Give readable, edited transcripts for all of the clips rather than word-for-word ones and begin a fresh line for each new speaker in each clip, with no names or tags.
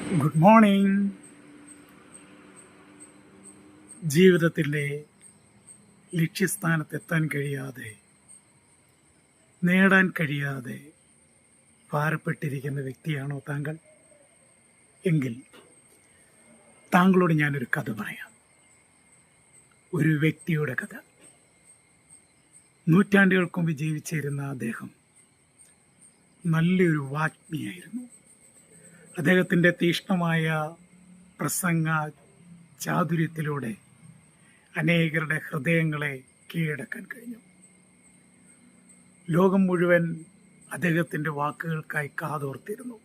Good morning. ജീവിതത്തിൻ്റെ ലക്ഷ്യസ്ഥാനത്തെത്താൻ കഴിയാതെ, നേടാൻ കഴിയാതെ ഭാരപ്പെട്ടിരിക്കുന്ന വ്യക്തിയാണോ താങ്കൾ? എങ്കിൽ താങ്കളോട് ഞാനൊരു കഥ പറയാം. ഒരു വ്യക്തിയുടെ കഥ. നൂറ്റാണ്ടുകൾക്ക് മുമ്പ് ജീവിച്ചിരുന്ന അദ്ദേഹം നല്ലൊരു വാഗ്മിയായിരുന്നു. അദ്ദേഹത്തിൻ്റെ തീക്ഷ്ണമായ പ്രസംഗ ചാതുര്യത്തിലൂടെ അനേകരുടെ ഹൃദയങ്ങളെ കീഴടക്കാൻ കഴിഞ്ഞു. ലോകം മുഴുവൻ അദ്ദേഹത്തിൻ്റെ വാക്കുകൾക്കായി കാതോർത്തിരുന്നു.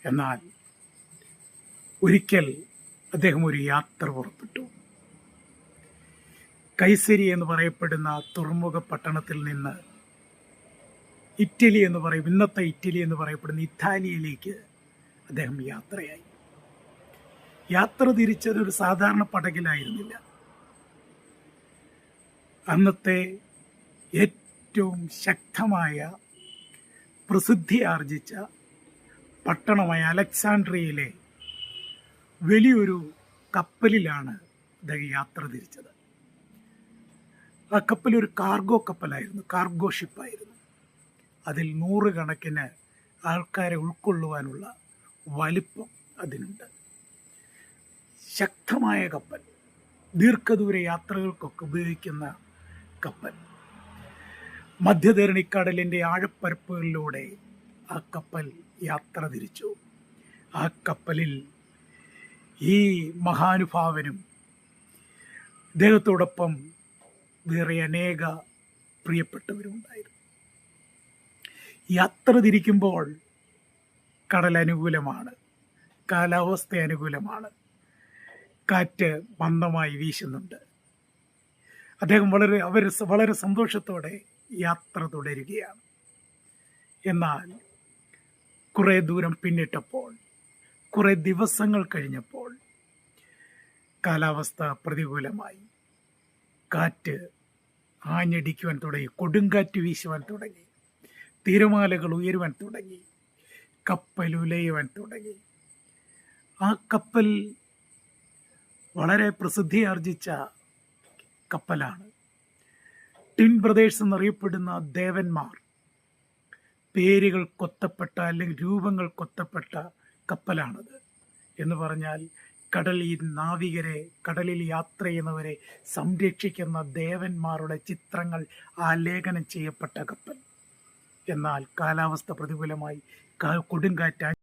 എന്നാൽ ഒരിക്കൽ അദ്ദേഹം ഒരു യാത്ര പുറപ്പെട്ടു. കൈസരി എന്ന് പറയപ്പെടുന്ന തുറമുഖ പട്ടണത്തിൽ നിന്ന് ഇന്നത്തെ ഇറ്റലി എന്ന് പറയപ്പെടുന്ന ഇറ്റാലിയയിലേക്ക് അദ്ദേഹം യാത്രയായി. യാത്ര തിരിച്ചത് ഒരു സാധാരണ പടകിലായിരുന്നില്ല. അന്നത്തെ ഏറ്റവും ശക്തമായ പ്രസിദ്ധി ആർജിച്ച പട്ടണമായ അലക്സാണ്ട്രിയയിലെ വലിയൊരു കപ്പലിലാണ് അദ്ദേഹം യാത്ര തിരിച്ചത്. ആ കപ്പൽ ഒരു കാർഗോ കപ്പലായിരുന്നു, കാർഗോ ഷിപ്പായിരുന്നു. അതിൽ 100 കണക്കിന് ആൾക്കാരെ ഉൾക്കൊള്ളുവാനുള്ള വലിപ്പം അതിനുണ്ട്. ശക്തമായ കപ്പൽ, ദീർഘദൂര യാത്രകൾക്കൊക്കെ ഉപയോഗിക്കുന്ന കപ്പൽ. മധ്യധരണിക്കടലിൻ്റെ ആഴപ്പരപ്പുകളിലൂടെ ആ കപ്പൽ യാത്ര തിരിച്ചു. ആ കപ്പലിൽ ഈ മഹാനുഭാവനും ഇദ്ദേഹത്തോടൊപ്പം വേറെ അനേക പ്രിയപ്പെട്ടവരും ഉണ്ടായിരുന്നു. യാത്ര തിരിക്കുമ്പോൾ കടൽ അനുകൂലമാണ്, കാലാവസ്ഥ അനുകൂലമാണ്, കാറ്റ് മന്ദമായി വീശുന്നുണ്ട്. അദ്ദേഹം വളരെ സന്തോഷത്തോടെ യാത്ര തുടരുകയാണ്. എന്നാൽ കുറേ ദൂരം പിന്നിട്ടപ്പോൾ, കുറേ ദിവസങ്ങൾ കഴിഞ്ഞപ്പോൾ കാലാവസ്ഥ പ്രതികൂലമായി. കാറ്റ് ആഞ്ഞടിക്കുവാൻ തുടങ്ങി, കൊടുങ്കാറ്റ് വീശുവാൻ തുടങ്ങി, തിരമാലകൾ ഉയരുവാൻ തുടങ്ങി, കപ്പൽ ഉലയുവാൻ തുടങ്ങി. ആ കപ്പൽ വളരെ പ്രസിദ്ധിയാർജിച്ച കപ്പലാണ്. ടിൻ ബ്രദേഴ്സ് എന്നറിയപ്പെടുന്ന ദേവന്മാർ പേരുകൾ കൊത്തപ്പെട്ട അല്ലെങ്കിൽ രൂപങ്ങൾ കൊത്തപ്പെട്ട കപ്പലാണത്. എന്ന് പറഞ്ഞാൽ കടലിൽ യാത്ര ചെയ്യുന്നവരെ സംരക്ഷിക്കുന്ന ദേവന്മാരുടെ ചിത്രങ്ങൾ ആലേഖനം ചെയ്യപ്പെട്ട കപ്പൽ. എന്നാൽ കാലാവസ്ഥ പ്രതികൂലമായി, കൊടുങ്കാറ്റ്